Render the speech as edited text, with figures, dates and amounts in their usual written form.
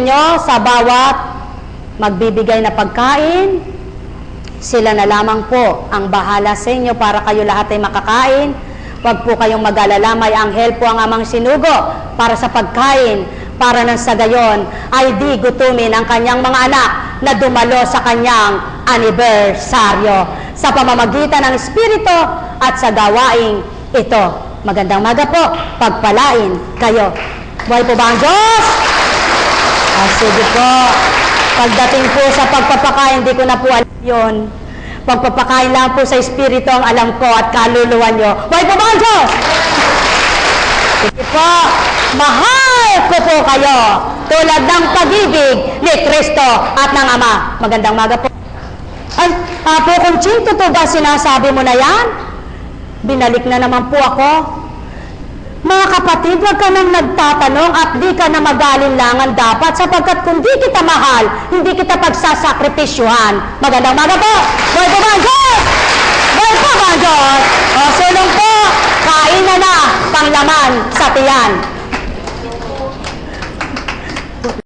inyo sa bawat magbibigay na pagkain. Sila na lamang po ang bahala sa inyo para kayo lahat ay makakain. Huwag po kayong mag-alala, may anghel po ang amang sinugo para sa pagkain, para nang sa gayon ay di gutumin ang kanyang mga anak na dumalo sa kanyang anibersaryo sa pamamagitan ng Espiritu at sa gawaing ito. Magandang maga po, pagpalain kayo. Buhay po ba ang Diyos? Sige po. Pagdating po sa pagpapakain, hindi ko na po alam yun. Pagpapakain lang po sa Espiritu ang alam ko at kaluluwa nyo. Buhay po ba ang Diyos? Sige po. Mahal ko po kayo tulad ng pag-ibig ni Kristo at ng Ama. Magandang maga po. Ay, po Conching, totoo ba sinasabi mo na yan? Binalik na naman po ako. Mga kapatid, huwag ka nang nagtatanong at di ka na mag-alinlangan dapat sapagkat kung di kita mahal, hindi kita pagsasakripisyuhan. Magandang maga po! Buhay po ba ang Diyos? Buhay po ba ang Diyos? O, sulong po, kain na panglaman sa tiyan.